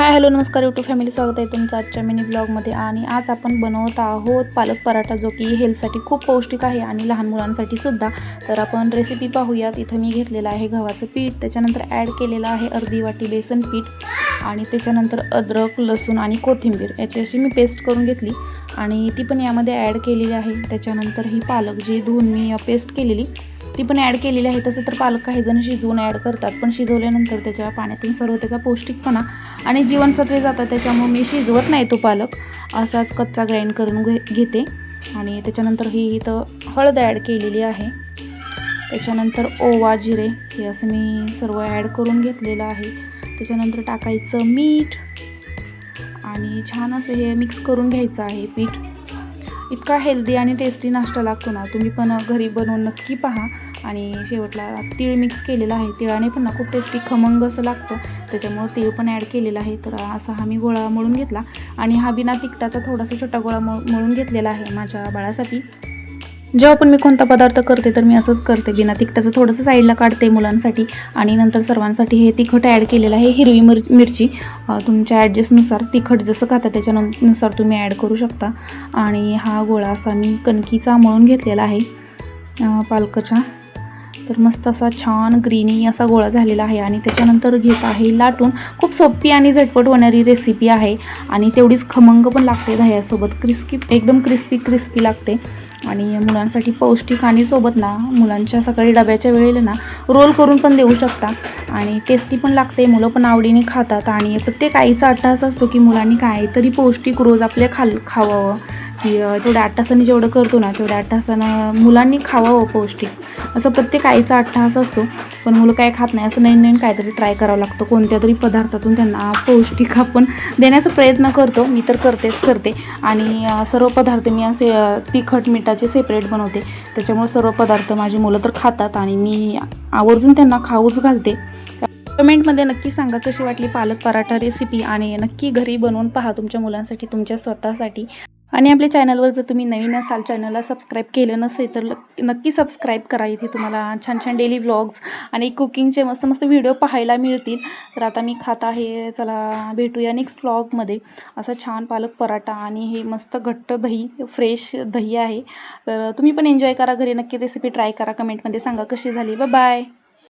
Hi hello नमस्कार YouTube family, स्वागत आहे तुमचं आजच्या मिनी ब्लॉगमध्ये। आणि आज आपण बनवत आहोत पालक पराठा, जो की हेल्थसाठी खूप पौष्टिक आहे आणि लहान मुलांसाठी सुद्धा। तर आपण रेसिपी पाहूयात। इथं मी घेतलेलं आहे गव्हाचं पीठ, त्याच्यानंतर ॲड केलेलं आहे अर्धी वाटी बेसन पीठ आणि त्याच्यानंतर अद्रक, लसूण आणि कोथिंबीर याची अशी मी पेस्ट करून घेतली आणि ती पण यामध्ये ॲड केलेली आहे। त्याच्यानंतर ही पालक जी धुवून मी पेस्ट केलेली ती पण ॲड केलेली आहे। तसं तर पालक काही जण शिजवून ॲड करतात, पण शिजवल्यानंतर त्याच्या पाण्यातून सर्व त्याचा पौष्टिकपणा आणि जीवनसत्वे जातात, त्याच्यामुळे मी शिजवत नाही तो पालक, असाच कच्चा ग्राइंड करून घेते। आणि त्याच्यानंतर ही इथं हळद ॲड केलेली आहे, त्याच्यानंतर ओवा, जिरे हे असं मी सर्व ॲड करून घेतलेलं आहे। त्याच्यानंतर टाकायचं मीठ आणि छान असं हे मिक्स करून घ्यायचं आहे पीठ। इतका हेल्दी आणि टेस्टी नाश्ता लागतो ना, तुम्ही पण घरी बनवून नक्की पहा। आणि शेवटला तीळ मिक्स केलेला आहे, तिळाने पण ना खूप टेस्टी खमंग असं लागतं, त्याच्यामुळे तीळ पण ॲड केलेला आहे। तर असा हा मी गोळा मळून घेतला आणि हा बिना तिखटाचा थोडासा छोटा गोळा मळून घेतलेला आहे माझ्या बाळासाठी। जेव्हा पण मी कोणता पदार्थ करते तर मी असंच करते, बिना तिखटाचं थोडंसं साईडला काढते मुलांसाठी आणि नंतर सर्वांसाठी हे तिखट ॲड केलेलं आहे। हिरवी मिरची तुमच्या ॲडजस्टनुसार, तिखट जसं खाता त्याच्यानुसार तुम्ही ॲड करू शकता। आणि हा गोळा असा मी कणकीचा मळून घेतलेला आहे पालकाच्या। तर मस्त असा छान ग्रीनी असा गोळा झालेला आहे आणि त्याच्यानंतर घेत आहे लाटून। खूप सोपी आणि झटपट होणारी रेसिपी आहे आणि तेवढीच खमंग पण लागते दह्यासोबत, एकदम क्रिस्पी लागते आणि मुलांसाठी पौष्टिक। आणि सोबत ना मुलांच्या सकाळी डब्याच्या वेळेला ना रोल करून पण देऊ शकता आणि टेस्टी पण लागते, मुलं पण आवडीने खातात। आणि प्रत्येक आईचा अट्टाहास असतो की मुलांनी काहीतरी पौष्टिक रोज आपल्या खावावं, की तेवढ्या 8 तासांनी जेवढं करतो ना तेवढ्या 8 तासानं मुलांनी खावावं पौष्टिक, असं प्रत्येक आईचा अट्टाहास असतो। पण मुलं काय खात नाही, असं नवीन काहीतरी ट्राय करावं लागतं, कोणत्या तरी पदार्थातून त्यांना पौष्टिक आपण देण्याचा प्रयत्न करतो। मी तर करते आणि सर्व पदार्थ मी असे तिखट मिठाचे सेपरेट बनवते, त्याच्यामुळे सर्व पदार्थ माझी मुलं तर खातात आणि मी आवर्जून त्यांना खाऊच घालते। कमेंटमध्ये नक्की सांगा कशी वाटली पालक पराठा रेसिपी आणि नक्की घरी बनवून पहा तुमच्या मुलांसाठी, तुमच्या स्वतःसाठी। आणि आपल्या चॅनलवर जर तुम्ही नवीन असाल, चॅनलला सबस्क्राईब केलं नसेल तर नक्की सबस्क्राईब करा। इथे तुम्हाला छान छान डेली व्लॉग्स आणि कुकिंगचे मस्त व्हिडिओ पाहायला मिळतील। तर आता मी खात आहे, चला भेटूया नेक्स्ट व्लॉगमध्ये। असा छान पालक पराठा आणि हे मस्त घट्ट दही, फ्रेश दही आहे। तर तुम्ही पण एन्जॉय करा घरी, नक्की रेसिपी ट्राय करा, कमेंटमध्ये सांगा कशी झाली। Bye bye.